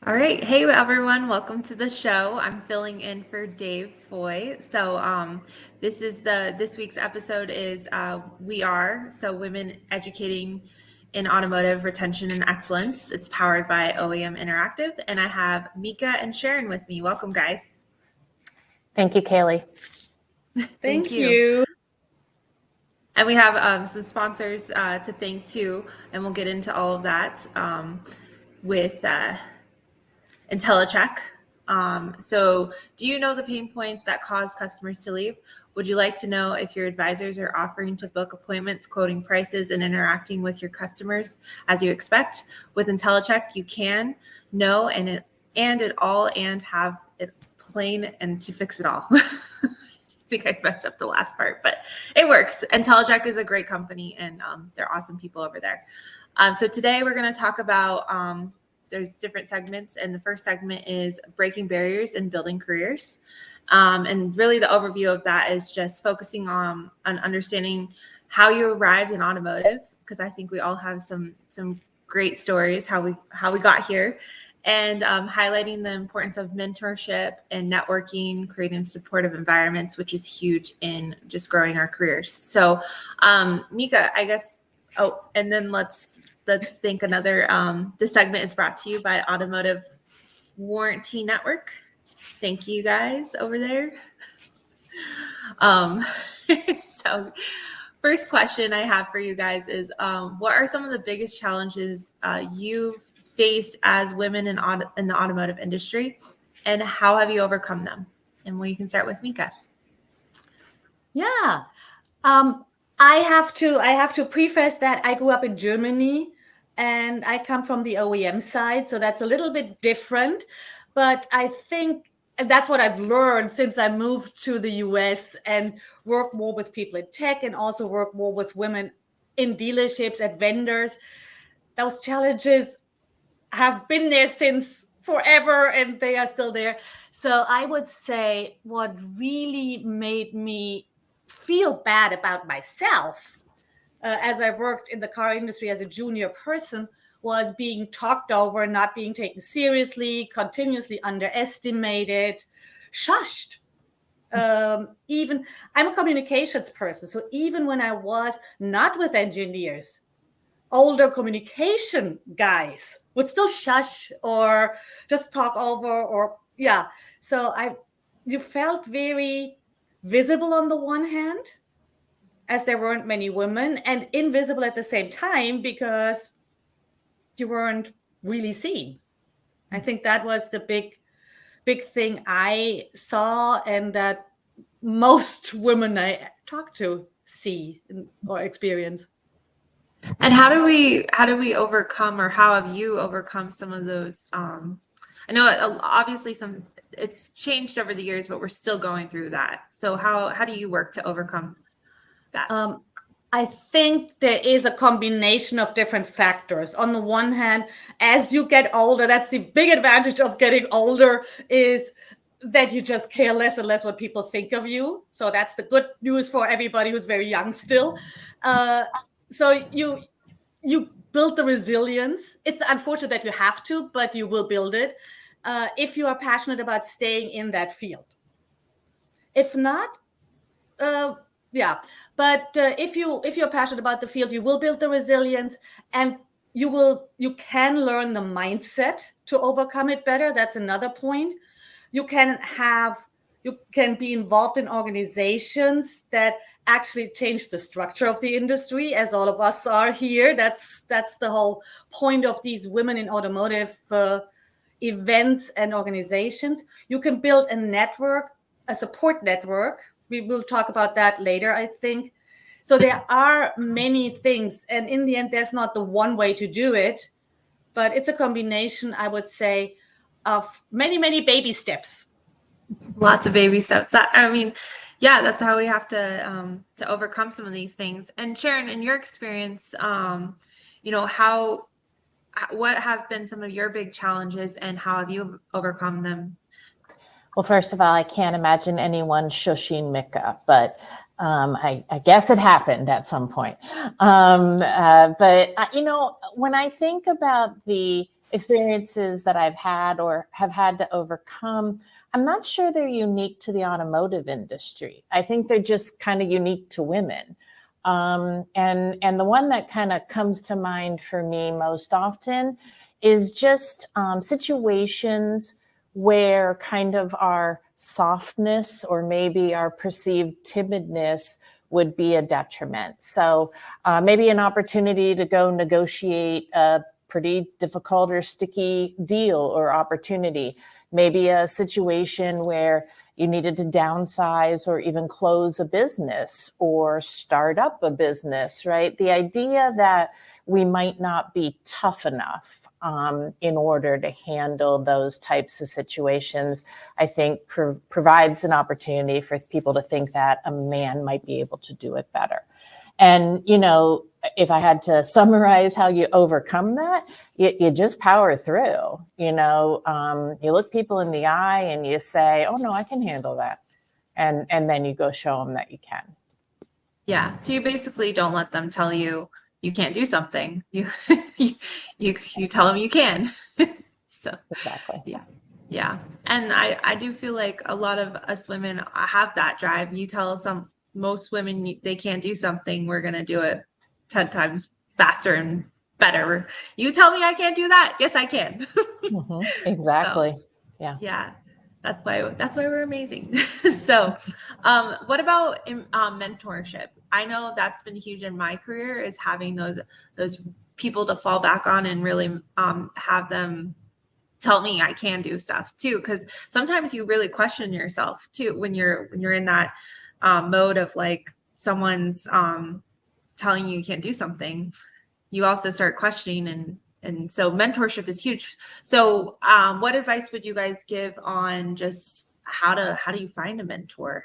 All right. Hey, everyone. Welcome to the show. I'm filling in for Dave Foy. This week's episode is We Are, so Women Educating in Automotive Retention and Excellence. It's powered by OEM Interactive. And I have Mika and Sharon with me. Welcome, guys. Thank you, Kaylee. Thank you. And we have some sponsors to thank too, and we'll get into all of that with IntelliCheck. So do you know the pain points that cause customers to leave? Would you like to know if your advisors are offering to book appointments, quoting prices, and interacting with your customers as you expect? With IntelliCheck, you can know and it all and have it plain and to fix it all. I think I messed up the last part, but it works. IntelliCheck is a great company, and they're awesome people over there. So today we're going to talk about there's different segments, and the first segment is breaking barriers and building careers. And really the overview of that is just focusing on understanding how you arrived in automotive, because I think we all have some great stories how we got here, and highlighting the importance of mentorship and networking, creating supportive environments, which is huge in just growing our careers. So Mika, I guess, and then let's think another, this segment is brought to you by Automotive Warranty Network. Thank you guys over there. So first question I have for you guys is, what are some of the biggest challenges you've faced as women in the automotive industry, and how have you overcome them? And we can start with Mika. Yeah. I have to preface that I grew up in Germany and I come from the OEM side, so that's a little bit different. But I think that's what I've learned since I moved to the US and work more with people in tech and also work more with women in dealerships at vendors. Those challenges have been there since forever and they are still there. So I would say what really made me feel bad about myself as I worked in the car industry as a junior person was being talked over, not being taken seriously, continuously underestimated, shushed. Even I'm a communications person. So even when I was not with engineers, older communication guys would still shush or just talk over so you felt very visible on the one hand, as there weren't many women, and invisible at the same time because you weren't really seen. I think that was the big thing I saw, and that most women I talk to see or experience. And how do we overcome, or how have you overcome some of those? I know obviously it's changed over the years, but we're still going through that. So how do you work to overcome that? I think there is a combination of different factors. On the one hand, as you get older, that's the big advantage of getting older, is that you just care less and less what people think of you. So that's the good news for everybody who's very young still. So you build the resilience. It's unfortunate that you have to, but you will build it if you are passionate about staying in that field. If not, but if you're passionate about the field, you will build the resilience, and you can learn the mindset to overcome it better. That's another point. You can be involved in organizations that actually change the structure of the industry, as all of us are here. That's the whole point of these women in automotive events and organizations. You can build a network, a support network. We will talk about that later, I think. So there are many things, and in the end, there's not the one way to do it, but it's a combination, I would say, of many, many baby steps. Lots of baby steps. That's how we have to overcome some of these things. And Sharon, in your experience, what have been some of your big challenges, and how have you overcome them? Well, first of all, I can't imagine anyone shushing Mika, but I guess it happened at some point. But when I think about the experiences that I've had or have had to overcome, I'm not sure they're unique to the automotive industry. I think they're just kind of unique to women. And the one that kind of comes to mind for me most often is just situations where kind of our softness or maybe our perceived timidness would be a detriment. So maybe an opportunity to go negotiate a pretty difficult or sticky deal or opportunity. Maybe a situation where you needed to downsize or even close a business or start up a business, right? The idea that we might not be tough enough in order to handle those types of situations, I think provides an opportunity for people to think that a man might be able to do it better. And, you know, if I had to summarize how you overcome that, you just power through. You know, you look people in the eye and you say, oh, no, I can handle that. And then you go show them that you can. Yeah. So you basically don't let them tell you you can't do something. You you tell them you can. So Exactly. yeah. Yeah. And I do feel like a lot of us women have that drive. You tell most women they can't do something, we're going to do it 10 times faster and better. You tell me I can't do that. Yes, I can. Exactly. So, yeah. Yeah. That's why we're amazing. So, what about mentorship? I know that's been huge in my career, is having those people to fall back on and really have them tell me I can do stuff too. Because sometimes you really question yourself too when you're in that mode of like someone's telling you can't do something. You also start questioning, and so mentorship is huge. So what advice would you guys give on just how do you find a mentor?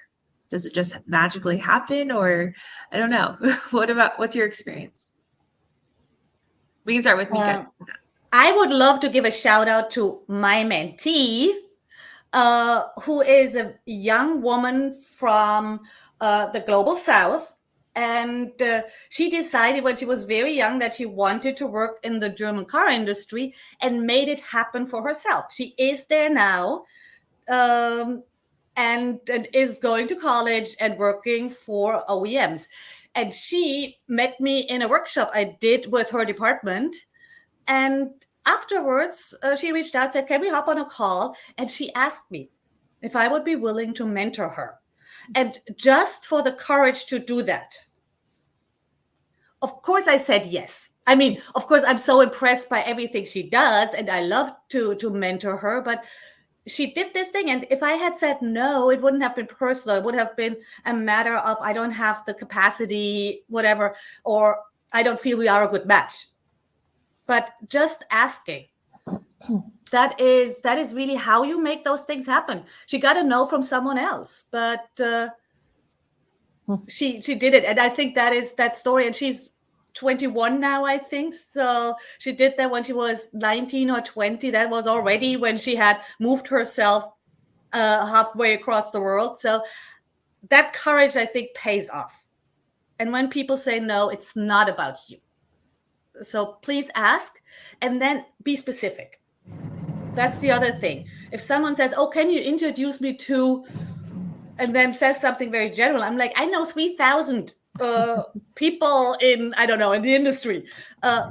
Does it just magically happen, or I don't know? What's your experience? We can start with Mika. I would love to give a shout out to my mentee, who is a young woman from the global south. And she decided when she was very young that she wanted to work in the German car industry and made it happen for herself. She is there now, and is going to college and working for OEMs. And she met me in a workshop I did with her department. And afterwards, she reached out, said, can we hop on a call? And she asked me if I would be willing to mentor her. And just for the courage to do that, of course, I said yes. I mean, of course, I'm so impressed by everything she does, and I love to mentor her. But she did this thing, and if I had said no, it wouldn't have been personal. It would have been a matter of I don't have the capacity, whatever, or I don't feel we are a good match. But just asking, that is really how you make those things happen. She got a no from someone else, but she did it. And I think that is that story. And she's 21 now, I think. So she did that when she was 19 or 20. That was already when she had moved herself halfway across the world. So that courage, I think, pays off. And when people say no, it's not about you. So please ask, and then be specific. That's the other thing. If someone says, oh, can you introduce me to, and then says something very general, I'm like, I know 3,000 people in, I don't know, in the industry.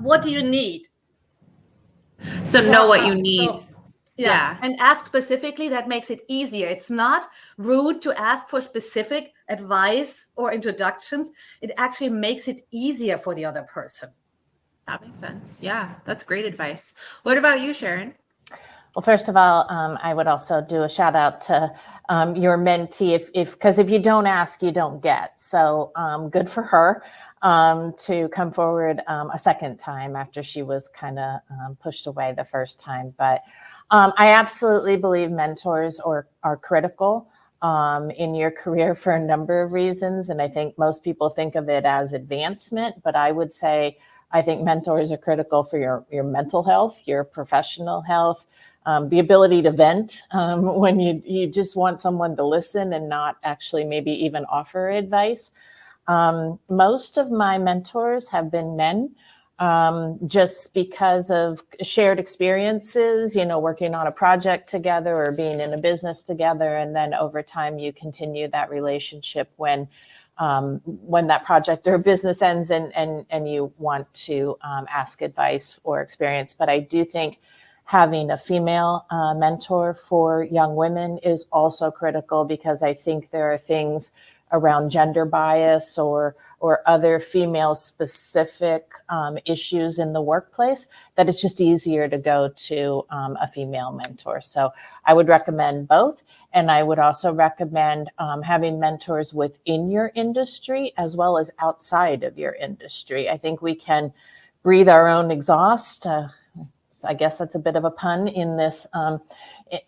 What do you need? So know what you need. Yeah. And ask specifically. That makes it easier. It's not rude to ask for specific advice or introductions. It actually makes it easier for the other person. That makes sense. Yeah, that's great advice. What about you, Sharon? Well, first of all, I would also do a shout out to your mentee, because if you don't ask, you don't get. So good for her to come forward a second time after she was kind of pushed away the first time. But I absolutely believe mentors are critical in your career for a number of reasons. And I think most people think of it as advancement, but I would say I think mentors are critical for your mental health, your professional health, the ability to vent when you just want someone to listen and not actually maybe even offer advice. Most of my mentors have been men. just because of shared experiences, working on a project together or being in a business together. And then over time, you continue that relationship when that project or business ends and you want to ask advice or experience. But I do think having a female mentor for young women is also critical, because I think there are things around gender bias or other female specific issues in the workplace that it's just easier to go to a female mentor. So I would recommend both. And I would also recommend having mentors within your industry as well as outside of your industry. I think we can breathe our own exhaust. I guess that's a bit of a pun in this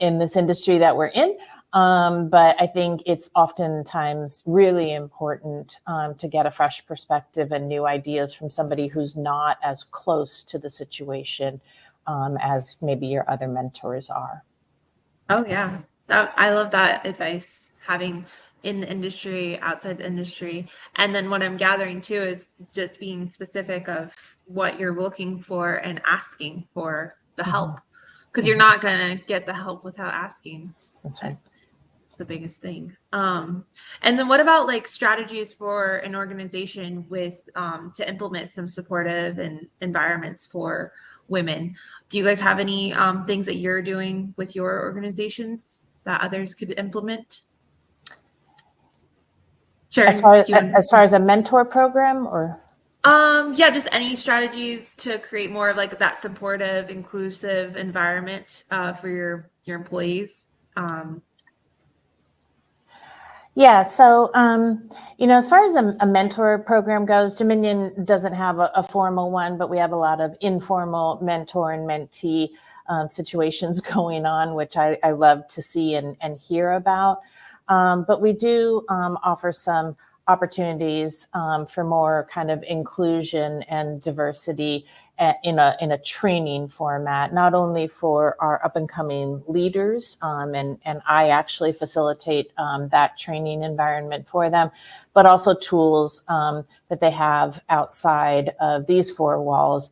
industry that we're in. But I think it's oftentimes really important to get a fresh perspective and new ideas from somebody who's not as close to the situation as maybe your other mentors are. Oh, yeah. I love that advice, having in the industry, outside the industry. And then what I'm gathering too is just being specific of what you're looking for and asking for the help, because you're not going to get the help without asking. That's right. The biggest thing. And then what about like strategies for an organization with to implement some supportive and environments for women? Do you guys have any things that you're doing with your organizations that others could implement? Sure. As far as a mentor program, or yeah, just any strategies to create more of like that supportive, inclusive environment for your employees. Yeah, so as far as a mentor program goes, Dominion doesn't have a formal one, but we have a lot of informal mentor and mentee situations going on, which I love to see and hear about. But we do offer some opportunities for more kind of inclusion and diversity in a training format, not only for our up and coming leaders, and I actually facilitate that training environment for them, but also tools that they have outside of these four walls.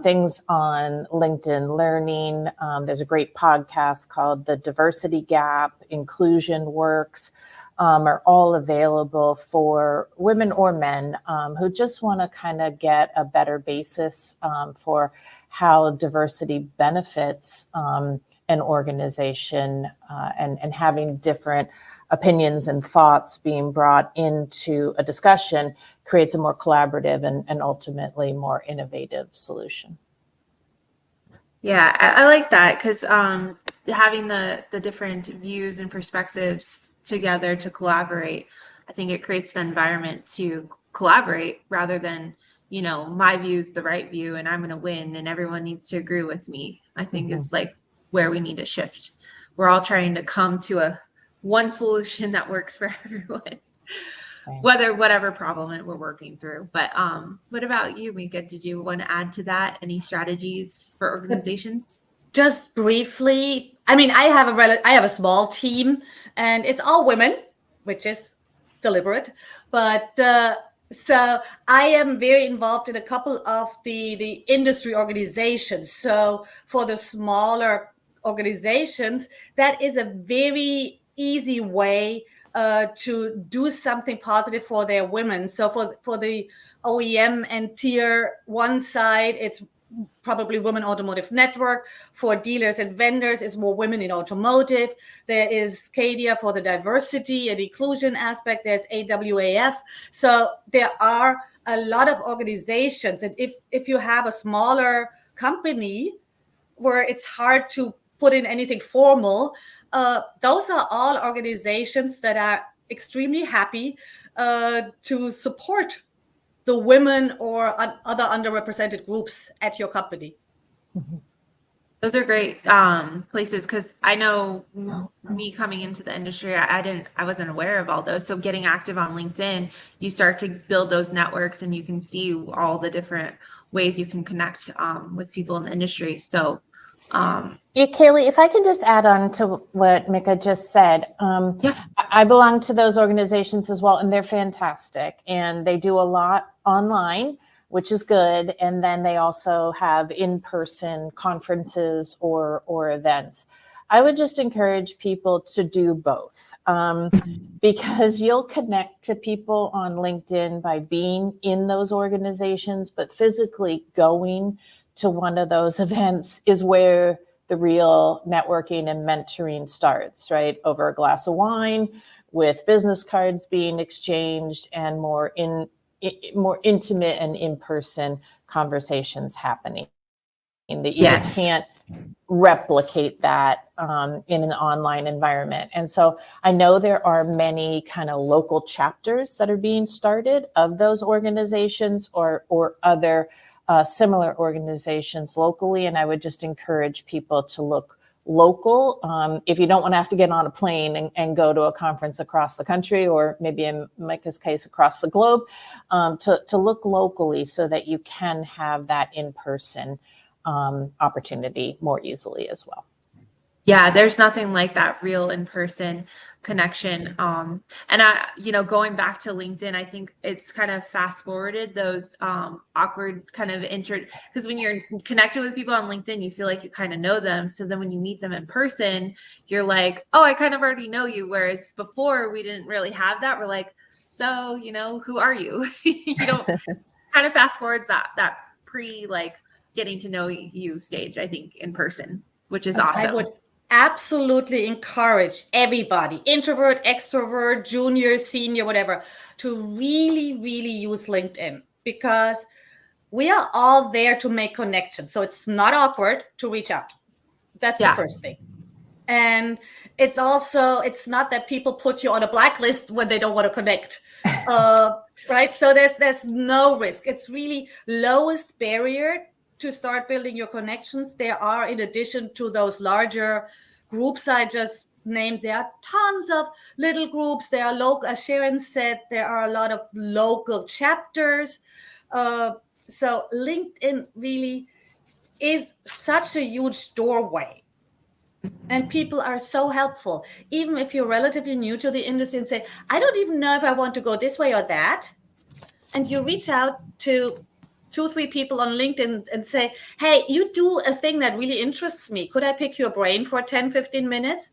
Things on LinkedIn Learning. There's a great podcast called The Diversity Gap, Inclusion Works, are all available for women or men who just want to kind of get a better basis for how diversity benefits an organization, and having different opinions and thoughts being brought into a discussion creates a more collaborative and ultimately more innovative solution. Yeah, I like that, because having the different views and perspectives together to collaborate, I think it creates the environment to collaborate rather than, my view is the right view and I'm going to win and everyone needs to agree with me. I think is like where we need to shift. We're all trying to come to one solution that works for everyone. Whatever problem we're working through. But what about you, Mika? Did you want to add to that? Any strategies for organizations? Just briefly, I mean, I have a small team, and it's all women, which is deliberate. But so I am very involved in a couple of the industry organizations. So for the smaller organizations, that is a very easy way to do something positive for their women. So for the OEM and tier one side, it's probably Women Automotive Network. For dealers and vendors, it's more Women in Automotive. There is CADIA for the diversity and inclusion aspect. There's AWAF. So there are a lot of organizations. And if you have a smaller company where it's hard to put in anything formal, those are all organizations that are extremely happy to support the women or other underrepresented groups at your company. Those are great places, because I know me coming into the industry, I wasn't aware of all those. So getting active on LinkedIn, you start to build those networks and you can see all the different ways you can connect with people in the industry. So yeah, Kaylee, if I can just add on to what Mika just said, I belong to those organizations as well, and they're fantastic. And they do a lot online, which is good. And then they also have in-person conferences or events. I would just encourage people to do both, because you'll connect to people on LinkedIn by being in those organizations, but physically going to one of those events is where the real networking and mentoring starts, right? Over a glass of wine, with business cards being exchanged, and more intimate and in-person conversations happening. That you just can't replicate that in an online environment. And so I know there are many kind of local chapters that are being started of those organizations or other similar organizations locally. And I would just encourage people to look local. If you don't want to have to get on a plane and go to a conference across the country, or maybe in Micah's case, across the globe, to look locally so that you can have that in-person opportunity more easily as well. Yeah, there's nothing like that real in-person connection. And going back to LinkedIn, I think it's kind of fast forwarded those awkward kind of because when you're connected with people on LinkedIn, you feel like you kind of know them. So then when you meet them in person, you're like, oh, I kind of already know you. Whereas before we didn't really have that. We're like, so, who are you? You don't kind of fast forwards that pre getting to know you stage, I think, in person, which is awesome. I would absolutely encourage everybody, introvert, extrovert, junior, senior, whatever, to really, really use LinkedIn, because we are all there to make connections. So it's not awkward to reach out. That's the first thing. And it's not that people put you on a blacklist when they don't want to connect. Right? So there's no risk. It's really lowest barrier to start building your connections. There are, in addition to those larger groups I just named, there are tons of little groups. There are local, as Sharon said, there are a lot of local chapters. So LinkedIn really is such a huge doorway. And people are so helpful. Even if you're relatively new to the industry and say, I don't even know if I want to go this way or that. And you reach out to 2-3 people on LinkedIn and say, hey, you do a thing that really interests me. Could I pick your brain for 10-15 minutes?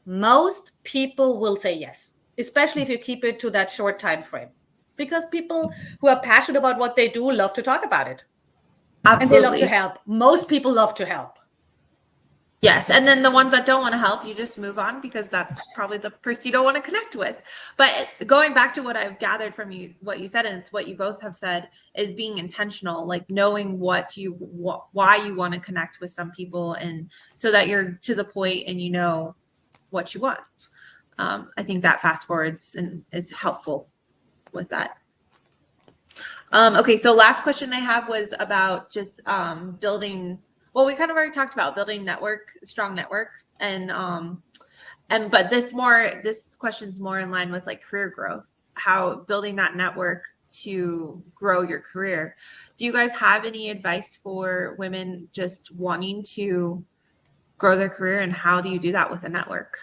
Most people will say yes, especially if you keep it to that short time frame, because people who are passionate about what they do love to talk about it. Absolutely. And they love to help. Most people love to help. Yes. And then the ones that don't want to help, you just move on, because that's probably the person you don't want to connect with. But going back to what I've gathered from you, what you said, and it's what you both have said, is being intentional, like knowing why you want to connect with some people, and so that you're to the point and you know what you want. I think that fast forwards and is helpful with that. Okay. So last question I have was about just building. Well, we kind of already talked about building strong networks, but this question's more in line with career growth, how building that network to grow your career. Do you guys have any advice for women just wanting to grow their career, and how do you do that with a network?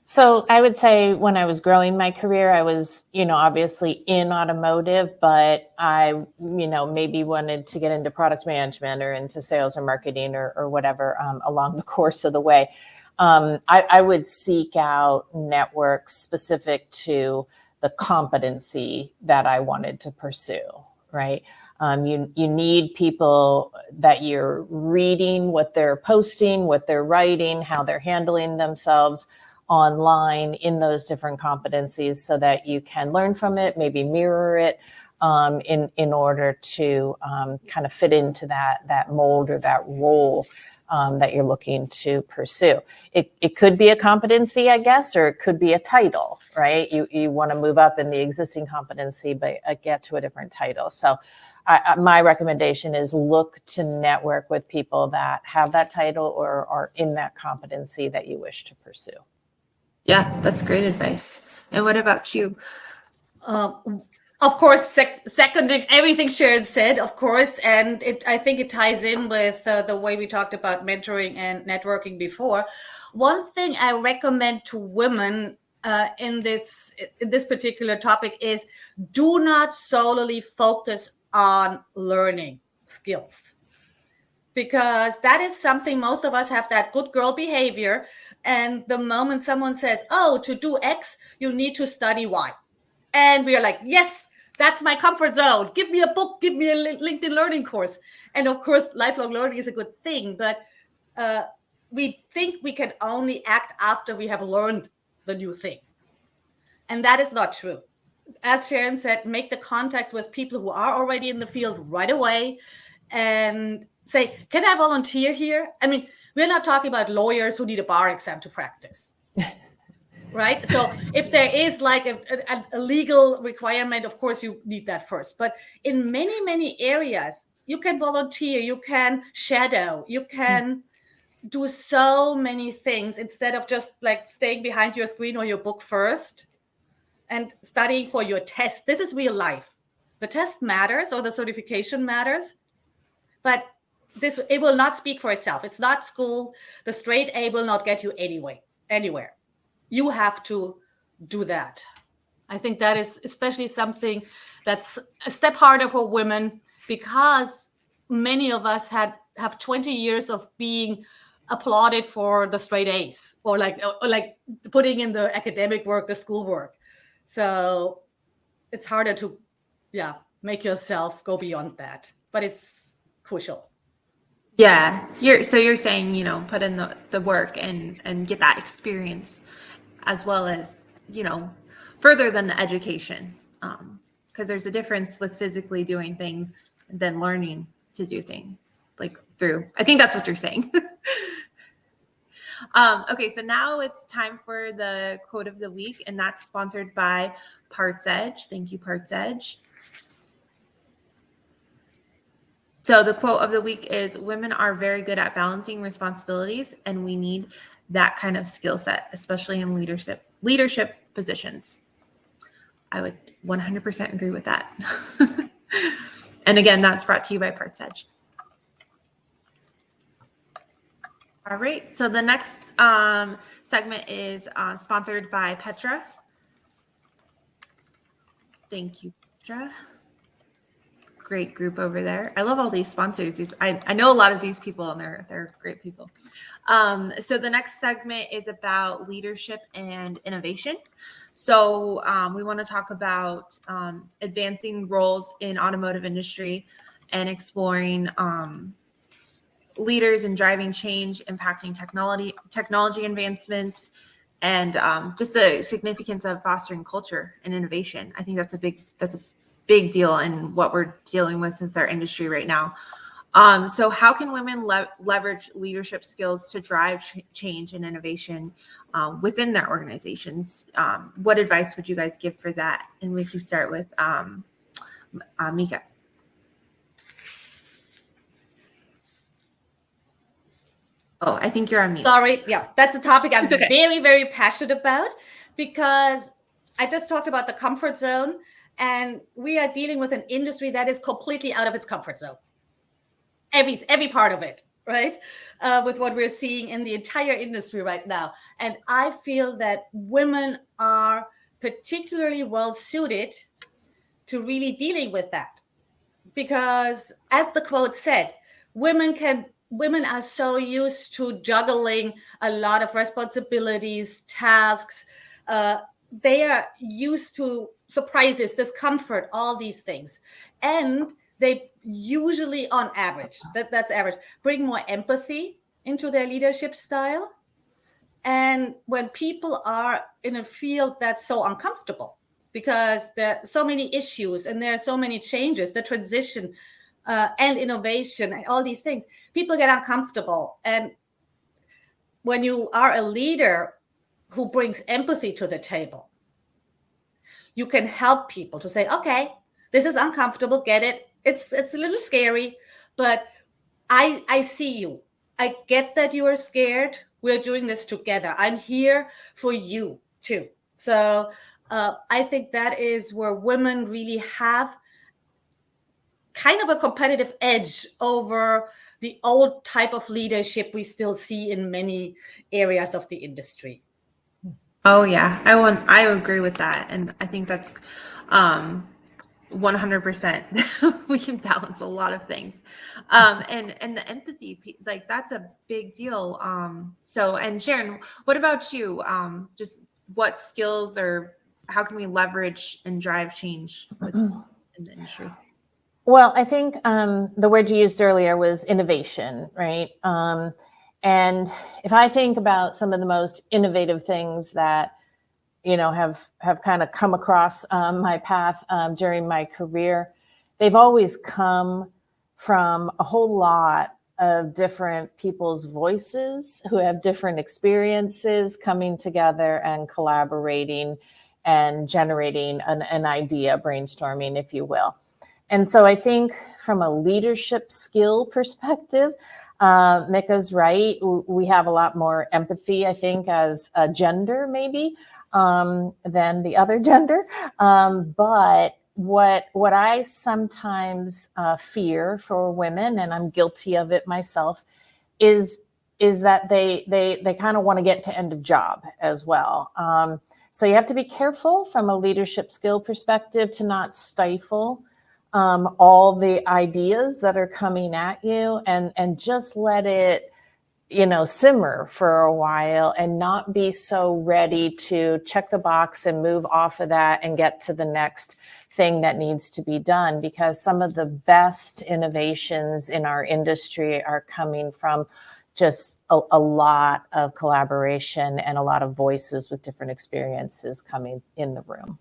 So I would say when I was growing my career, I was, obviously in automotive, but I, maybe wanted to get into product management or into sales or marketing or whatever along the course of the way. I would seek out networks specific to the competency that I wanted to pursue, right? You need people that you're reading what they're posting, what they're writing, how they're handling themselves online in those different competencies, so that you can learn from it, maybe mirror it in order to kind of fit into that mold or that role that you're looking to pursue. It could be a competency, I guess, or it could be a title, right? You want to move up in the existing competency, but get to a different title. So my recommendation is look to network with people that have that title or are in that competency that you wish to pursue. Yeah, that's great advice. And what about you? Of course, seconding everything Sharon said, of course, and I think it ties in with the way we talked about mentoring and networking before. One thing I recommend to women in this particular topic is do not solely focus on learning skills, because that is something most of us have, that good girl behavior. And the moment someone says, oh, to do X, you need to study Y. And we are like, yes, that's my comfort zone. Give me a book, give me a LinkedIn learning course. And of course, lifelong learning is a good thing, but we think we can only act after we have learned the new thing. And that is not true. As Sharon said, make the contacts with people who are already in the field right away and say, can I volunteer here? I mean, we're not talking about lawyers who need a bar exam to practice. Right? So if there is like a legal requirement, of course you need that first. But in many, many areas, you can volunteer, you can shadow, you can do so many things instead of just like staying behind your screen or your book first and studying for your test. This is real life. The test matters, or the certification matters, but it will not speak for itself. It's not school. The straight A will not get you anywhere. You have to do that. I think that is especially something that's a step harder for women, because many of us have 20 years of being applauded for the straight A's, or like putting in the academic work, the school work. So it's harder to, make yourself go beyond that, but it's crucial. Yeah, you're saying, put in the work and get that experience, as well as, further than the education, because there's a difference with physically doing things than learning to do things I think that's what you're saying. Okay, so now it's time for the quote of the week, and that's sponsored by Parts Edge. Thank you, Parts Edge. So the quote of the week is, women are very good at balancing responsibilities, and we need that kind of skill set, especially in leadership positions. I would 100% agree with that. And again, that's brought to you by Parts Edge. All right, so the next segment is sponsored by Petra. Thank you, Petra. Great group over there. I love all these sponsors. I know a lot of these people, and they're great people. So the next segment is about leadership and innovation. So we want to talk about advancing roles in automotive industry and exploring leaders and driving change, impacting technology advancements, and just the significance of fostering culture and innovation. I think that's a big deal in what we're dealing with as our industry right now. So how can women leverage leadership skills to drive change and innovation within their organizations? What advice would you guys give for that? And we can start with Mika. Oh, I think you're on mute. Sorry. Yeah, that's a topic I'm very, very passionate about, because I just talked about the comfort zone, and we are dealing with an industry that is completely out of its comfort zone. Every part of it, right? With what we're seeing in the entire industry right now. And I feel that women are particularly well suited to really dealing with that, because as the quote said, women are so used to juggling a lot of responsibilities, tasks. They are used to surprises, discomfort, all these things. And they usually, on average, that's average, bring more empathy into their leadership style. And when people are in a field that's so uncomfortable, because there are so many issues and there are so many changes, the transition and innovation and all these things, people get uncomfortable. And when you are a leader who brings empathy to the table, you can help people to say, okay, this is uncomfortable, get it. It's a little scary, but I see you. I get that you are scared. We're doing this together. I'm here for you too. So I think that is where women really have kind of a competitive edge over the old type of leadership we still see in many areas of the industry. Oh yeah, I agree with that, and I think that's 100%. We can balance a lot of things, and the empathy, like that's a big deal. So, and Sharon, what about you? Just what skills or how can we leverage and drive change in the industry? Well, I think the word you used earlier was innovation, right? And if I think about some of the most innovative things that have kind of come across my path during my career, they've always come from a whole lot of different people's voices who have different experiences coming together and collaborating and generating an idea, brainstorming, if you will. And so I think from a leadership skill perspective, Mika's right. We have a lot more empathy, I think, as a gender, maybe, than the other gender. But what I sometimes fear for women, and I'm guilty of it myself, is that they kind of want to get to end of job as well. So you have to be careful from a leadership skill perspective to not stifle all the ideas that are coming at you, and just let it simmer for a while and not be so ready to check the box and move off of that and get to the next thing that needs to be done, because some of the best innovations in our industry are coming from just a lot of collaboration and a lot of voices with different experiences coming in the room.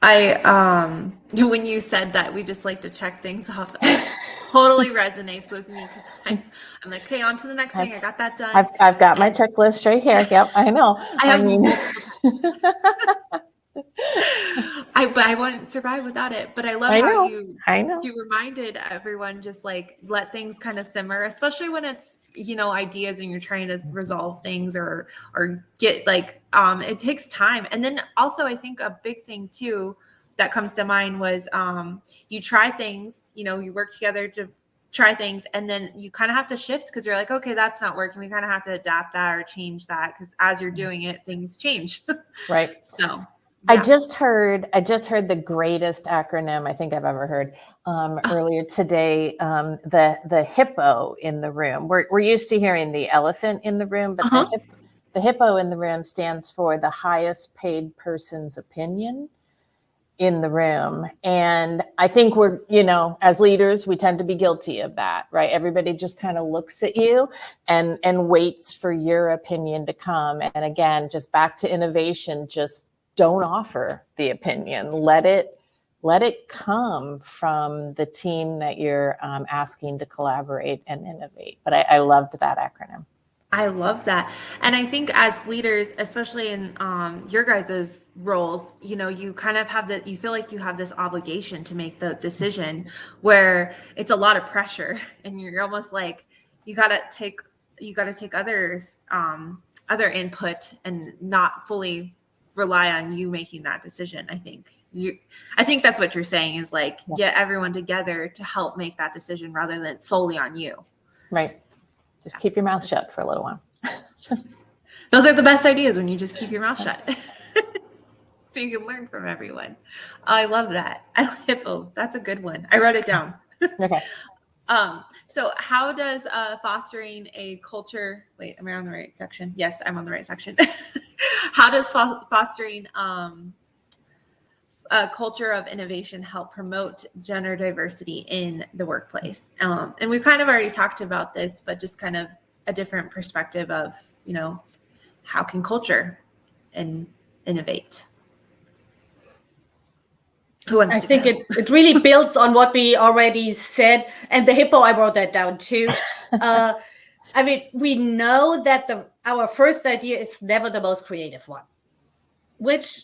When you said that we just like to check things off, it totally resonates with me because I'm like, okay, on to the next thing. I got that done. I've got my checklist right here. Yep, I know. I have multiple but I wouldn't survive without it. But I love how you reminded everyone, just like let things kind of simmer, especially when it's ideas and you're trying to resolve things or get like it takes time. And then also I think a big thing too that comes to mind was you try things, you work together to try things, and then you kind of have to shift because you're like, okay, that's not working. We kind of have to adapt that or change that because as you're doing it, things change. Right. So yeah. I just heard the greatest acronym I think I've ever heard earlier today. The hippo in the room. We're used to hearing the elephant in the room, but the hippo in the room stands for the highest paid person's opinion in the room. And I think we're, as leaders, we tend to be guilty of that, right? Everybody just kind of looks at you and waits for your opinion to come. And again, just back to innovation, just don't offer the opinion. Let it come from the team that you're asking to collaborate and innovate. But I loved that acronym. I love that. And I think as leaders, especially in your guys' roles, you kind of have you feel like you have this obligation to make the decision where it's a lot of pressure and you're almost like, you got to take others, other input and not fully rely on you making that decision. I think that's what you're saying is like, get everyone together to help make that decision rather than solely on you. Right. Just keep your mouth shut for a little while. Those are the best ideas when you just keep your mouth shut. So you can learn from everyone. I love that. Hippo, that's a good one. I wrote it down. Okay. So how does fostering a culture, wait, am I on the right section? Yes, I'm on the right section. How does fostering a culture of innovation help promote gender diversity in the workplace? And we've kind of already talked about this, but just kind of a different perspective of, how can culture and innovate? I think it really builds on what we already said. And the hippo, I wrote that down too. I mean, we know that our first idea is never the most creative one, which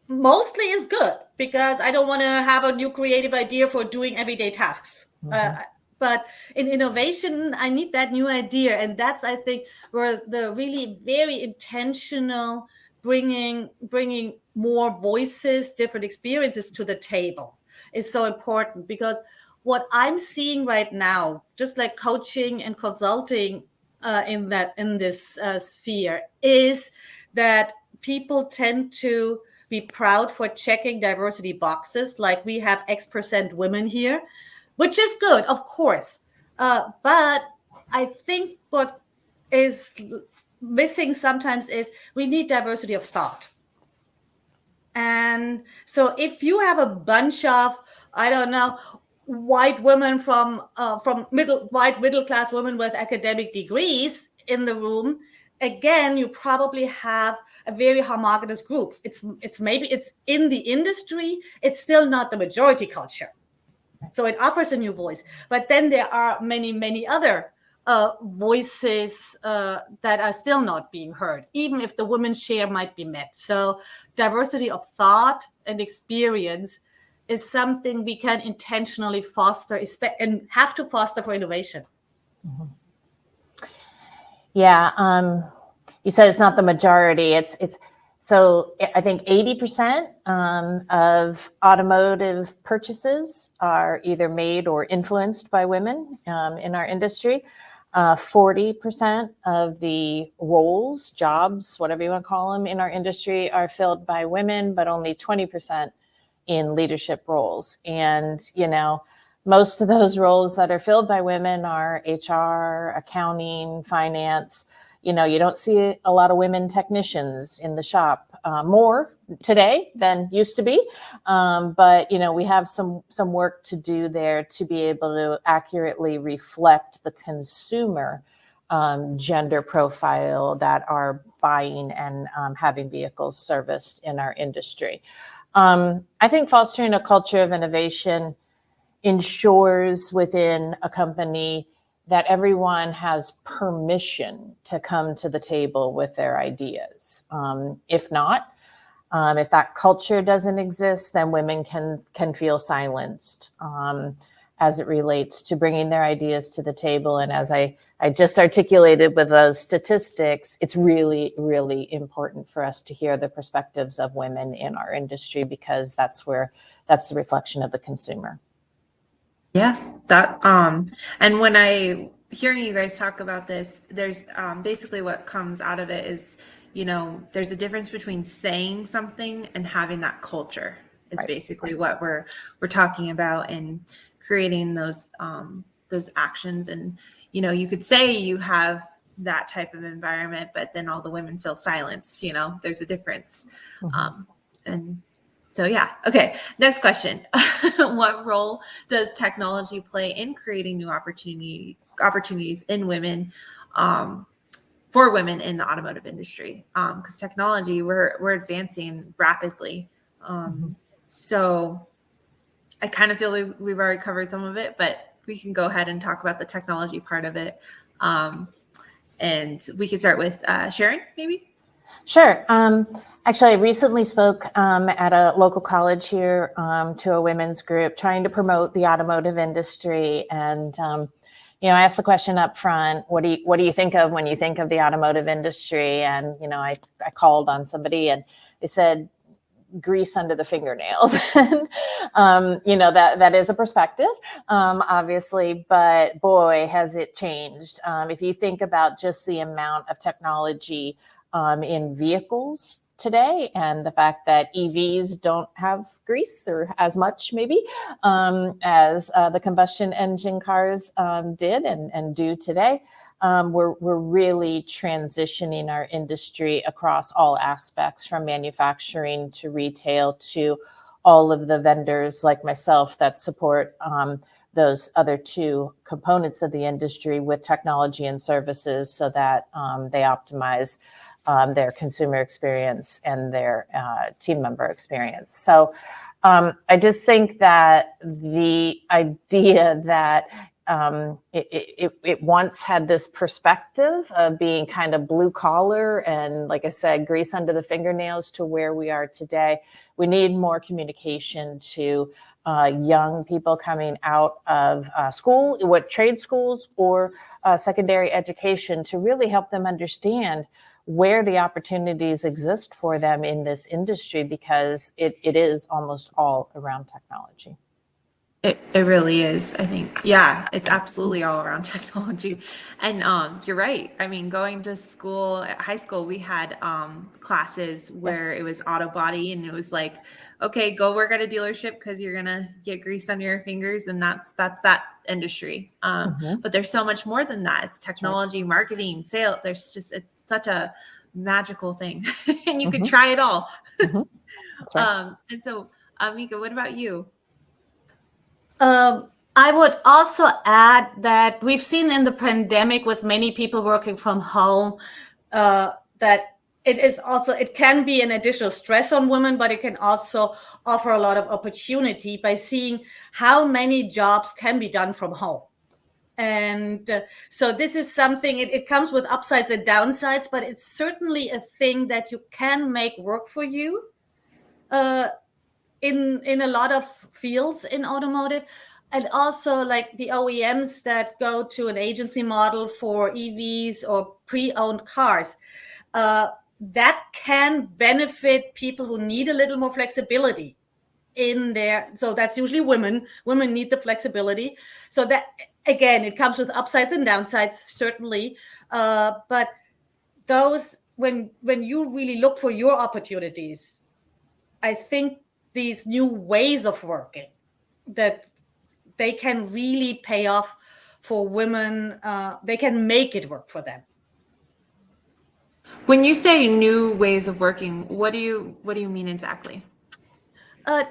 mostly is good because I don't want to have a new creative idea for doing everyday tasks. Mm-hmm. But in innovation, I need that new idea. And that's, I think, where the really very intentional bringing more voices, different experiences to the table is so important. Because what I'm seeing right now, just like coaching and consulting, in this sphere is that people tend to be proud for checking diversity boxes, like we have X% women here, which is good, of course. But I think what is missing sometimes is we need diversity of thought. And so if you have a bunch of, I don't know, white women from white middle class women with academic degrees in the room, again, you probably have a very homogeneous group. It's maybe it's in the industry, it's still not the majority culture. So it offers a new voice. But then there are many other voices that are still not being heard, even if the women's share might be met. So diversity of thought and experience is something we can intentionally foster and have to foster for innovation. Mm-hmm. Yeah, you said it's not the majority. It's so I think 80% of automotive purchases are either made or influenced by women in our industry. 40% of the roles, jobs, whatever you want to call them, in our industry are filled by women, but only 20% in leadership roles. And, you know, most of those roles that are filled by women are HR, accounting, finance. You know, you don't see a lot of women technicians in the shop, more today than used to be. But, you know, we have some work to do there to be able to accurately reflect the consumer gender profile that are buying and having vehicles serviced in our industry. I think fostering a culture of innovation ensures within a company that everyone has permission to come to the table with their ideas. If not, if that culture doesn't exist, then women can feel silenced as it relates to bringing their ideas to the table. And as I just articulated with those statistics, it's really, really important for us to hear the perspectives of women in our industry, because that's the reflection of the consumer. Yeah, that and when I hearing you guys talk about this, there's basically what comes out of it is, you know, there's a difference between saying something and having that culture. Is Right. Basically what we're talking about, and creating those actions. And you know, you could say you have that type of environment, but then all the women feel silenced. You know, there's a difference. Mm-hmm. And so, yeah. Okay. Next question. What role does technology play in creating new opportunities in women, for women in the automotive industry? Because technology, we're advancing rapidly. So I kind of feel we've already covered some of it, but we can go ahead and talk about the technology part of it. And we can start with Sharon, maybe. Sure. Actually, I recently spoke at a local college here to a women's group trying to promote the automotive industry. And, you know, I asked the question up front, what do you think of when you think of the automotive industry? And, you know, I called on somebody and they said, grease under the fingernails. You know, that is a perspective, obviously, but boy, has it changed. If you think about just the amount of technology in vehicles today, and the fact that EVs don't have grease or as much maybe as the combustion engine cars did and do today. We're really transitioning our industry across all aspects, from manufacturing to retail to all of the vendors like myself that support those other two components of the industry with technology and services, so that they optimize their consumer experience and their team member experience. So I just think that the idea that it once had this perspective of being kind of blue collar and, like I said, grease under the fingernails, to where we are today. We need more communication to young people coming out of school, what trade schools or secondary education, to really help them understand where the opportunities exist for them in this industry, because it is almost all around technology. It really is. I think, yeah, it's absolutely all around technology. And you're right. I mean, going to school, at high school, we had classes where it was auto body, and it was like, okay, go work at a dealership because you're gonna get grease on your fingers, and that's that industry. But there's so much more than that. It's technology, marketing, sales. There's just, it's such a magical thing, and you could try it all. That's right. And so, Mika, what about you? I would also add that we've seen in the pandemic with many people working from home that it can be an additional stress on women, but it can also offer a lot of opportunity by seeing how many jobs can be done from home. And so this is something, it comes with upsides and downsides, but it's certainly a thing that you can make work for you. In a lot of fields in automotive, and also like the OEMs that go to an agency model for EVs or pre-owned cars, that can benefit people who need a little more flexibility in there. So that's usually women. Women need the flexibility. So that, again, it comes with upsides and downsides, certainly. But those, when you really look for your opportunities, I think these new ways of working, that they can really pay off for women. They can make it work for them. When you say new ways of working, what do you mean exactly?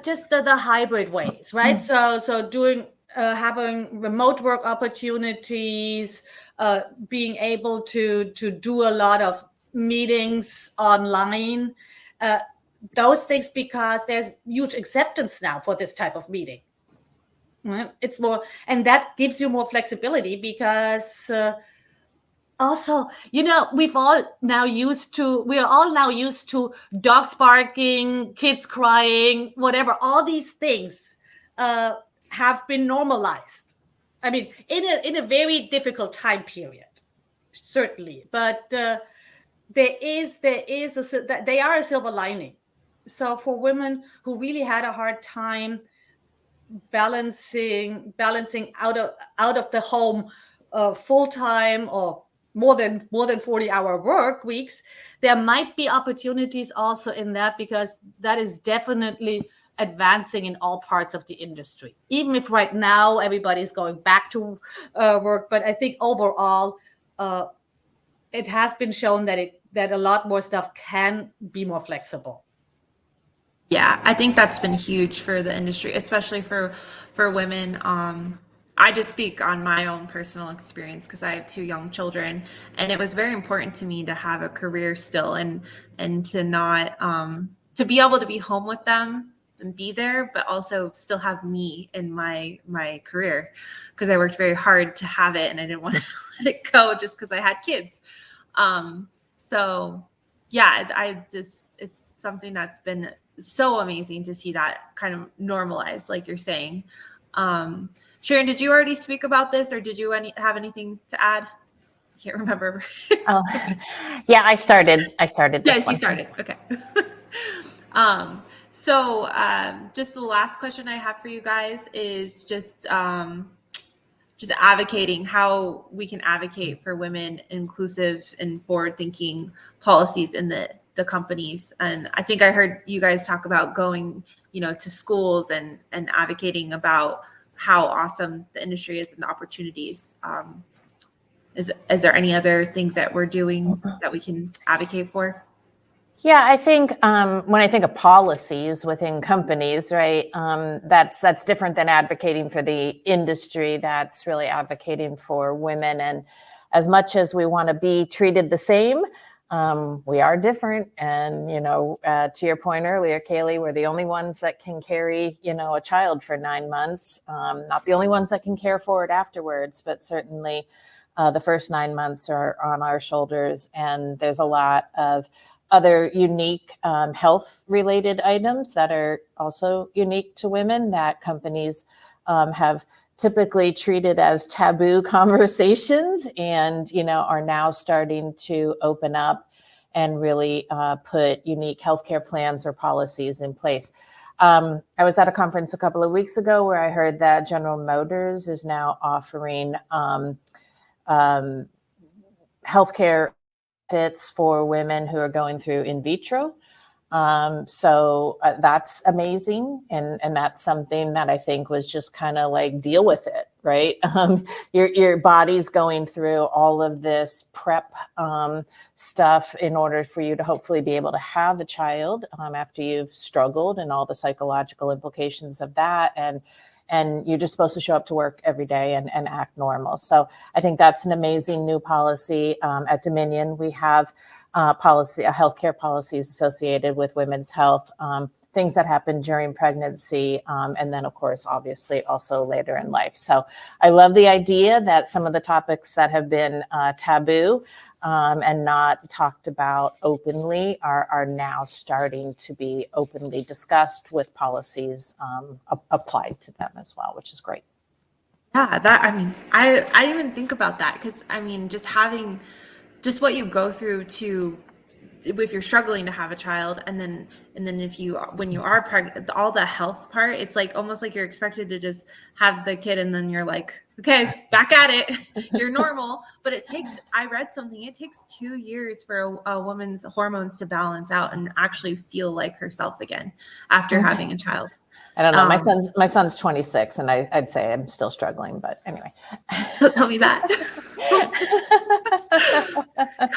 Just the hybrid ways, right? So doing having remote work opportunities, being able to do a lot of meetings online, those things, because there's huge acceptance now for this type of meeting. Right? It's more, and that gives you more flexibility because also, we are all now used to dogs barking, kids crying, whatever. All these things have been normalized. I mean, in a very difficult time period, certainly, but they are a silver lining. So for women who really had a hard time balancing out of the home full time or more than 40-hour work weeks, there might be opportunities also in that, because that is definitely advancing in all parts of the industry, even if right now everybody's going back to work. But I think overall it has been shown that a lot more stuff can be more flexible. Yeah, I think that's been huge for the industry, especially for women. I just speak on my own personal experience because I have two young children, and it was very important to me to have a career still, and to not to be able to be home with them and be there, but also still have me in my career, because I worked very hard to have it, and I didn't want to let it go just because I had kids. So yeah, it's something that's been so amazing to see that kind of normalized, like you're saying. Sharon, did you already speak about this, or did you have anything to add? I can't remember. Oh, yeah, I started this Yes, one. you started. Okay. So just the last question I have for you guys is just advocating how we can advocate for women inclusive and forward thinking policies in the companies. And I think I heard you guys talk about going, to schools and advocating about how awesome the industry is and the opportunities. Is there any other things that we're doing that we can advocate for? Yeah, I think when I think of policies within companies, right, that's different than advocating for the industry. That's really advocating for women. And as much as we want to be treated the same, we are different. And, to your point earlier, Kaylee, we're the only ones that can carry, a child for 9 months. Not the only ones that can care for it afterwards, but certainly the first 9 months are on our shoulders. And there's a lot of other unique health-related items that are also unique to women that companies have typically treated as taboo conversations, and are now starting to open up and really put unique healthcare plans or policies in place. I was at a conference a couple of weeks ago where I heard that General Motors is now offering healthcare benefits for women who are going through in vitro. So that's amazing. And that's something that I think was just kind of like, deal with it, right? Your body's going through all of this prep stuff in order for you to hopefully be able to have a child after you've struggled, and all the psychological implications of that. And you're just supposed to show up to work every day and act normal. So I think that's an amazing new policy. At Dominion, we have healthcare policies associated with women's health, things that happen during pregnancy, and then, of course, obviously also later in life. So I love the idea that some of the topics that have been taboo and not talked about openly are now starting to be openly discussed, with policies applied to them as well, which is great. Yeah, I didn't even think about that, because just what you go through if you're struggling to have a child, and then when you are pregnant, all the health part, it's like almost like you're expected to just have the kid, and then you're like, okay, back at it. You're normal. But I read something, it takes 2 years for a woman's hormones to balance out and actually feel like herself again after having a child. I don't know. My son's 26, and I'd say I'm still struggling, but anyway. Don't tell me that.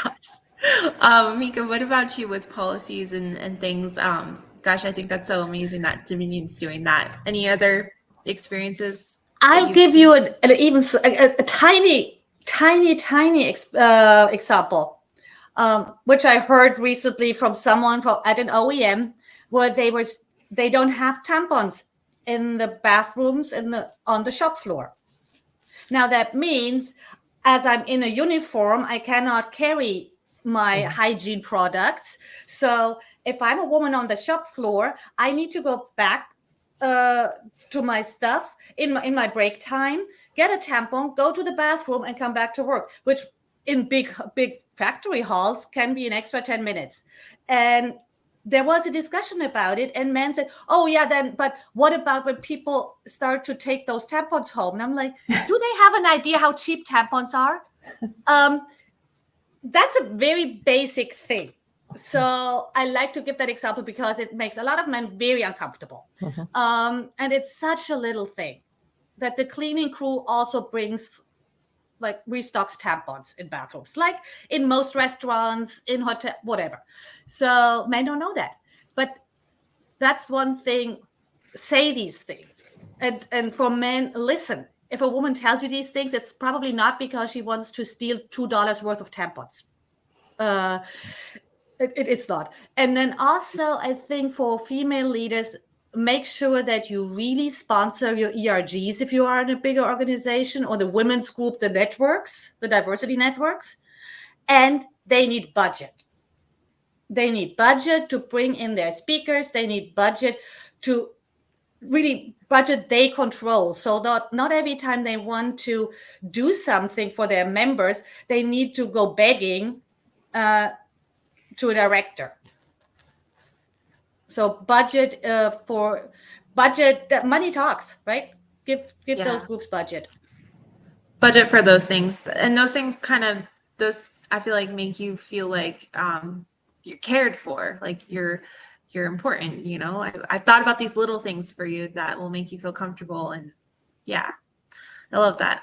Gosh. Mika, what about you with policies and things? Gosh, I think that's so amazing that Dominion's doing that. Any other experiences? I'll give you a tiny example, which I heard recently from someone at an OEM, where they don't have tampons in the bathrooms on the shop floor. Now that means, as I'm in a uniform, I cannot carry my hygiene products. So if I'm a woman on the shop floor, I need to go back to my stuff in my break time, get a tampon, go to the bathroom, and come back to work, which in big factory halls can be an extra 10 minutes. And there was a discussion about it, and men said, oh yeah, but what about when people start to take those tampons home? And I'm like, do they have an idea how cheap tampons are? That's a very basic thing. So I like to give that example because it makes a lot of men very uncomfortable. And it's such a little thing that the cleaning crew also brings, like, restocks tampons in bathrooms, like in most restaurants, in hotel, whatever. So men don't know that. But that's one thing. Say these things. And for men, listen. If a woman tells you these things, it's probably not because she wants to steal $2 worth of tampons. It's not. And then also, I think for female leaders, make sure that you really sponsor your ERGs if you are in a bigger organization, or the women's group, the networks, the diversity networks. And they need budget. They need budget to bring in their speakers. They need budget to really budget they control, so that not every time they want to do something for their members, they need to go begging to a director. So budget money talks, right? Give those groups budget for those things, and those things I feel like make you feel like you're cared for, like you're important. I've thought about these little things for you that will make you feel comfortable, and yeah, I love that.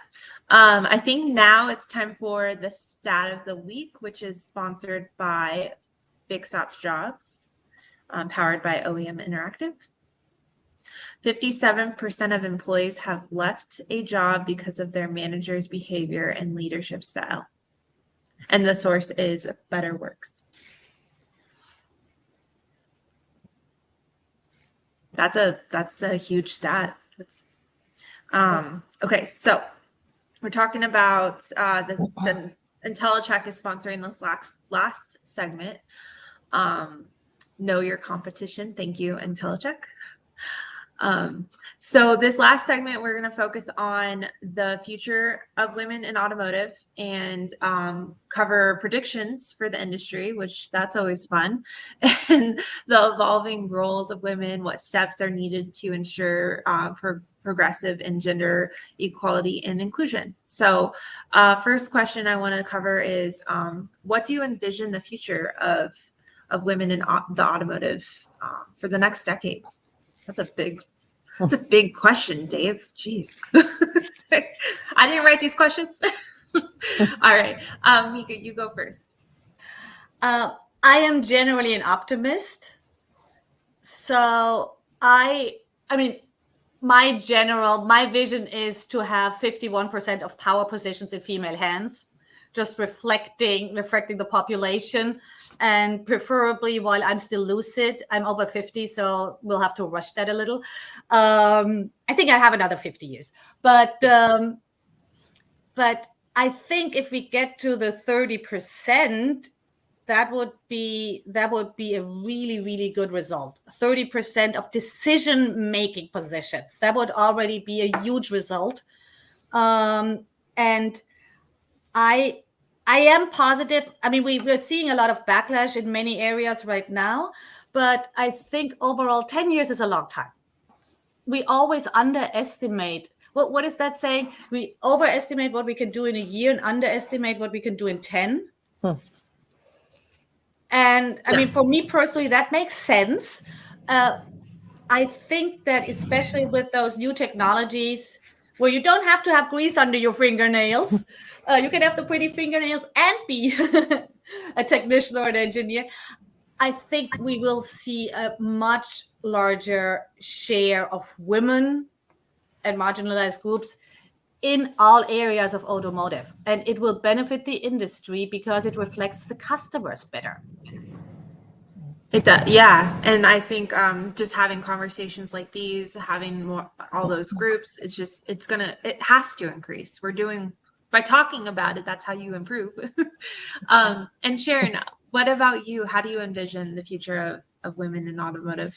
I think now it's time for the stat of the week, which is sponsored by Big Stops Jobs, powered by OEM Interactive. 57% of employees have left a job because of their manager's behavior and leadership style. And the source is Better Works. That's a huge stat. Okay, so we're talking about the IntelliCheck is sponsoring this last segment. Know your competition. Thank you, IntelliCheck. So this last segment, we're going to focus on the future of women in automotive and cover predictions for the industry, which that's always fun, and the evolving roles of women, what steps are needed to ensure progressive and gender equality and inclusion. So first question I want to cover is, what do you envision the future of women in the automotive for the next decade? That's a big question, Dave. Jeez. I didn't write these questions. All right. Mika, you go first. I am generally an optimist. So I mean, my vision is to have 51% of power positions in female hands, just reflecting the population, and preferably while I'm still lucid. I'm over 50, so we'll have to rush that a little. I think I have another 50 years, but I think if we get to the 30%, that would be a really, really good result. 30% of decision-making positions. That would already be a huge result. And I am positive. I mean, we're seeing a lot of backlash in many areas right now, but I think overall 10 years is a long time. We always underestimate. What is that saying? We overestimate what we can do in a year and underestimate what we can do in 10. And I mean, for me personally, that makes sense. I think that especially with those new technologies where you don't have to have grease under your fingernails, you can have the pretty fingernails and be a technician or an engineer. I think we will see a much larger share of women and marginalized groups in all areas of automotive. And it will benefit the industry because it reflects the customers better. It does, yeah. And I think just having conversations like these, having all those groups, it has to increase. By talking about it, that's how you improve. And Sharon, what about you? How do you envision the future of women in automotive?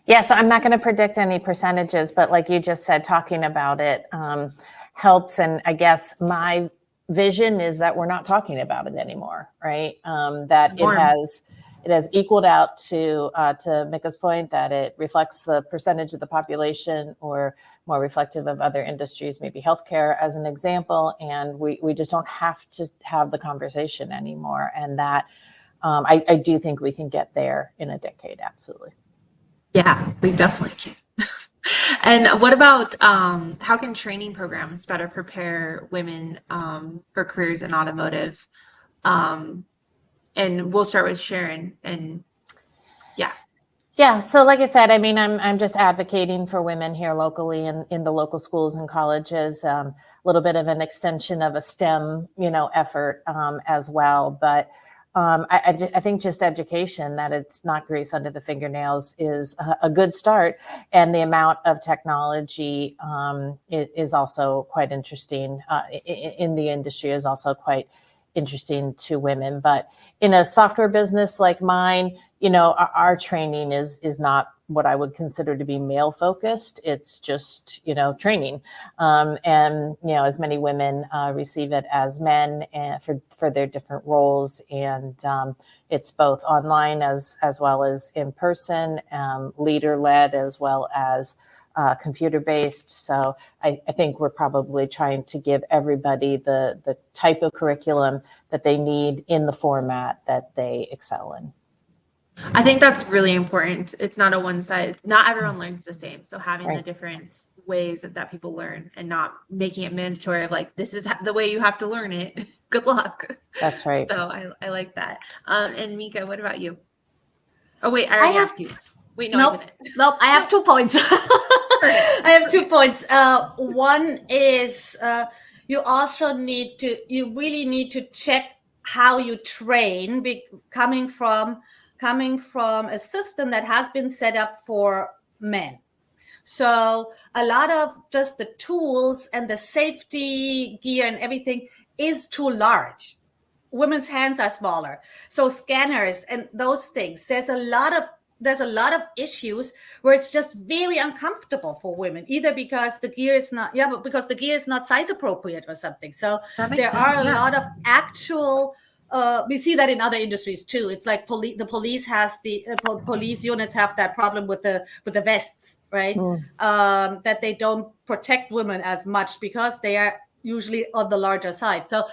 Yeah, so I'm not going to predict any percentages, but like you just said, talking about it helps. And I guess my vision is that we're not talking about it anymore, right? That it has equaled out to Mika's point, that it reflects the percentage of the population, or more reflective of other industries, maybe healthcare as an example. And we just don't have to have the conversation anymore. And that I do think we can get there in a decade. Absolutely. Yeah, we definitely can. And what about how can training programs better prepare women for careers in automotive? And we'll start with Sharon. And yeah. So like I said, I mean, I'm just advocating for women here locally in the local schools and colleges. A little bit of an extension of a STEM, effort as well. But I think just education, that it's not grease under the fingernails, is a good start. And the amount of technology is also quite interesting in the industry, is also quite interesting to women. But in a software business like mine, our training is not what I would consider to be male focused. It's just, training. And, as many women receive it as men, and for their different roles. And it's both online as well as in person, leader led as well as computer based. So I think we're probably trying to give everybody the type of curriculum that they need in the format that they excel in. I think that's really important. It's not a one size, not everyone learns the same. So having the different ways that people learn, and not making it mandatory of like, this is the way you have to learn it. Good luck. That's right. So I like that. And Mika, what about you? Oh, wait, I already asked you. Wait, no, I didn't. Nope, I have 2 points. I have 2 points. One is you really need to check how you train, coming from a system that has been set up for men. So a lot of just the tools and the safety gear and everything is too large. Women's hands are smaller. So scanners and those things, there's a lot of there's a lot of issues where it's just very uncomfortable for women, either because the gear is not, but because the gear is not size appropriate or something. So there are a lot of actual, we see that in other industries too. It's like the police has police units have that problem with the vests, right? That they don't protect women as much because they are usually on the larger side. So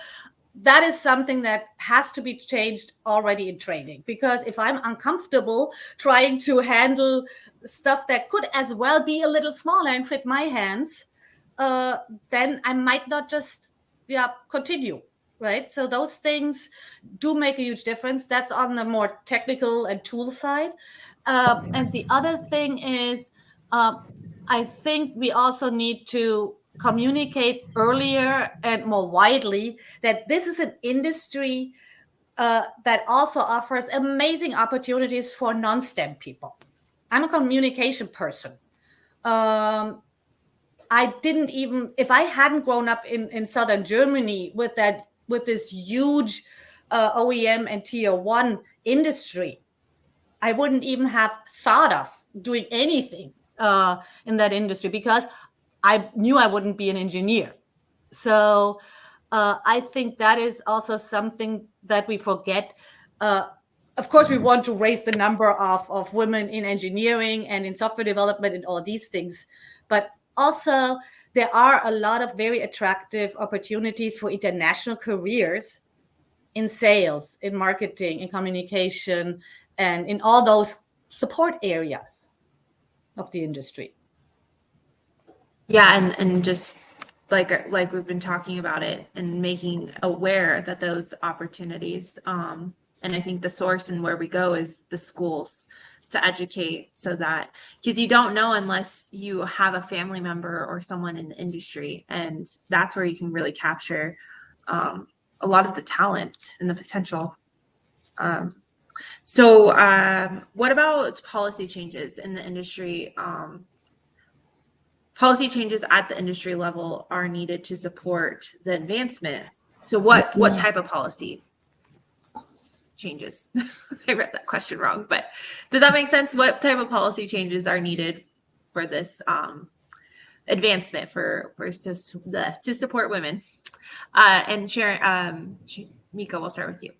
that is something that has to be changed already in training, because if I'm uncomfortable trying to handle stuff that could as well be a little smaller and fit my hands, then I might not just continue, right? So those things do make a huge difference. That's on the more technical and tool side. And the other thing is, I think we also need to communicate earlier and more widely that this is an industry that also offers amazing opportunities for non-STEM people. I'm a communication person. I didn't even, if I hadn't grown up in southern Germany with this huge OEM and tier one industry, I wouldn't even have thought of doing anything in that industry, because I knew I wouldn't be an engineer. So I think that is also something that we forget. Of course, we want to raise the number of women in engineering and in software development and all these things. But also, there are a lot of very attractive opportunities for international careers in sales, in marketing, in communication, and in all those support areas of the industry. Yeah, and just like we've been talking about it, and making aware that those opportunities, and I think the source and where we go is the schools to educate, so that, because you don't know unless you have a family member or someone in the industry, and that's where you can really capture a lot of the talent and the potential. So what about policy changes in the industry? Policy changes at the industry level are needed to support the advancement. So what type of policy changes? I read that question wrong, but does that make sense? What type of policy changes are needed for this advancement to support women? And Sharon, Mika, we'll start with you.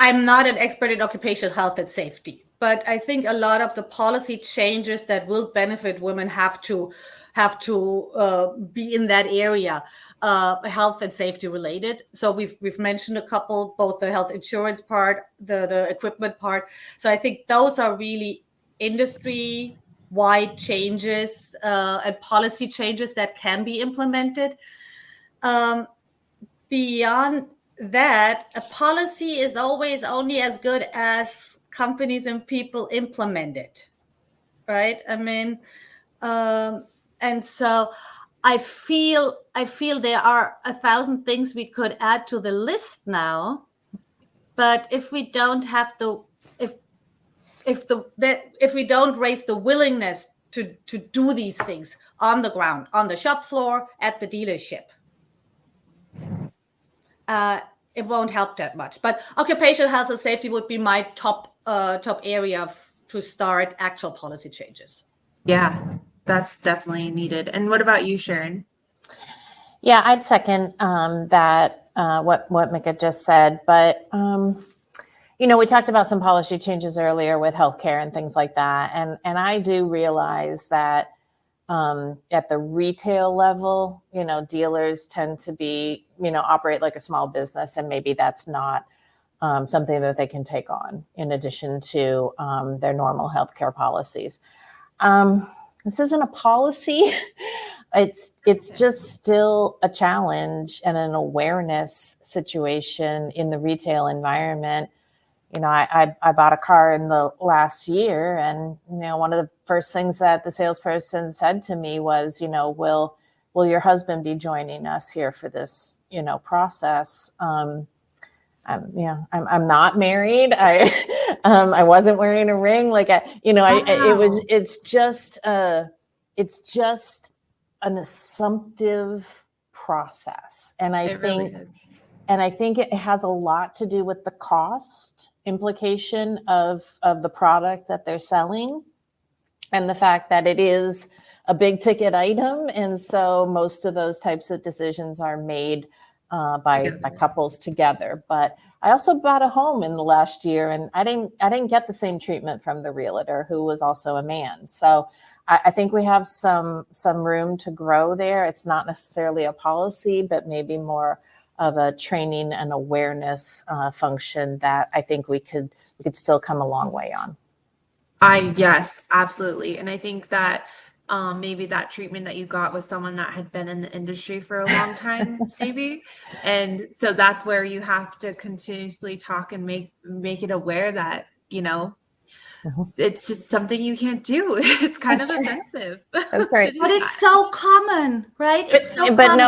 I'm not an expert in occupational health and safety, but I think a lot of the policy changes that will benefit women have to be in that area, health and safety related. So we've mentioned a couple, both the health insurance part, the equipment part. So I think those are really industry-wide changes and policy changes that can be implemented. Beyond that, a policy is always only as good as companies and people implement it, right? I mean, and so I feel there are 1,000 things we could add to the list now, but if we don't have if we don't raise the willingness to do these things on the ground, on the shop floor, at the dealership, it won't help that much. But occupational health and safety would be my top area to start actual policy changes. Yeah, that's definitely needed. And what about you, Sharon? Yeah, I'd second that what Mika just said. But we talked about some policy changes earlier with healthcare and things like that, and I do realize that at the retail level, dealers tend to be, operate like a small business, and maybe that's not something that they can take on in addition to their normal healthcare policies. This isn't a policy. It's just still a challenge and an awareness situation in the retail environment. I bought a car in the last year, and one of the first things that the salesperson said to me was, will your husband be joining us here for this, process? I'm not married. I wasn't wearing a ring. It's just an assumptive process, and I think it has a lot to do with the cost implication of the product that they're selling, and the fact that it is a big ticket item. And so most of those types of decisions are made by couples together. But I also bought a home in the last year, and I didn't get the same treatment from the realtor, who was also a man. So I think we have some room to grow there. It's not necessarily a policy, but maybe more of a training and awareness function that I think we could still come a long way on. Yes, absolutely. And I think that maybe that treatment that you got was someone that had been in the industry for a long time, maybe. And so that's where you have to continuously talk and make it aware that, it's just something you can't do. It's kind of offensive. That's right. But it's so common, right? It's so but common.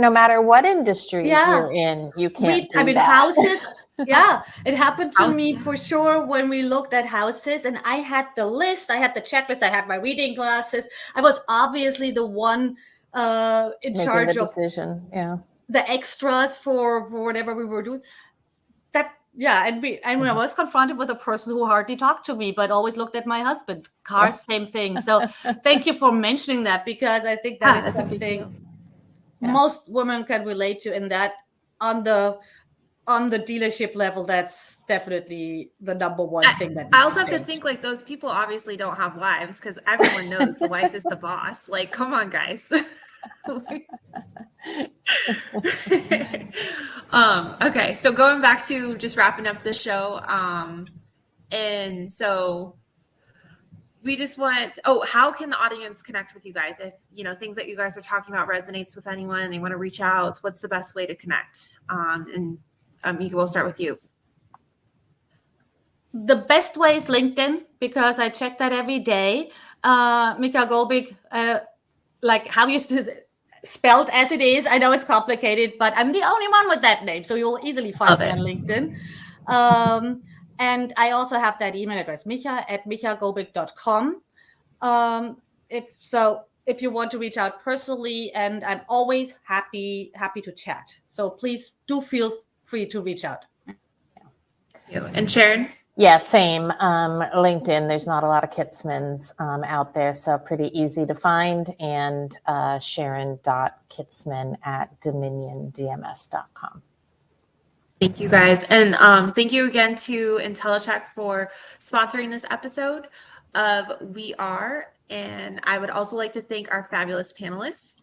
no matter what industry you're in, you can't do that. Houses. Yeah, it happened to me for sure when we looked at houses, and I had the list, I had the checklist, I had my reading glasses. I was obviously the one in charge of the extras for whatever we were doing. And I was confronted with a person who hardly talked to me, but always looked at my husband. Cars, same thing. So thank you for mentioning that, because I think that is something most women can relate to, and that on the dealership level, that's definitely the number one thing that I also have to think, like, those people obviously don't have wives, because everyone knows the wife is the boss. Like, come on, guys. Okay, so going back to just wrapping up the show, and so we just want, how can the audience connect with you guys? If, things that you guys are talking about resonates with anyone and they want to reach out, what's the best way to connect? And Mika, we'll start with you. The best way is LinkedIn, because I check that every day. Mika Golbig, like how you spelled as it is. I know it's complicated, but I'm the only one with that name, so you will easily find me on LinkedIn. And I also have that email address, micha@michagolbig.com. If you want to reach out personally, and I'm always happy to chat. So please do feel free to reach out. And Sharon? Yeah, same. LinkedIn, there's not a lot of Kitzmans out there, so pretty easy to find. And sharon.kitzman@dominiondms.com. Thank you, guys. And thank you again to IntelliCheck for sponsoring this episode of We Are. And I would also like to thank our fabulous panelists,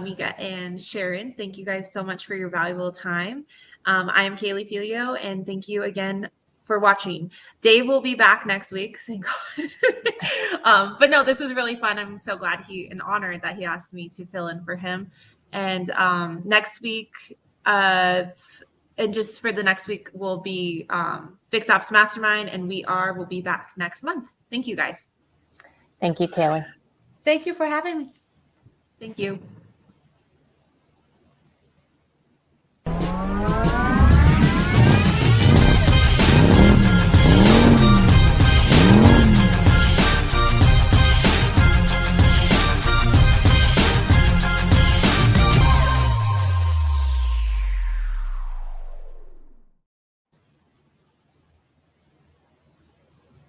Mika and Sharon. Thank you guys so much for your valuable time. I am Kaylee Filio, and thank you again for watching. Dave will be back next week, thank God. But no, this was really fun. I'm so glad and honored that he asked me to fill in for him. And next week, and just for the next week, will be Fixed Ops Mastermind, and will be back next month. Thank you, guys. Thank you, Kaylee. Thank you for having me. Thank you.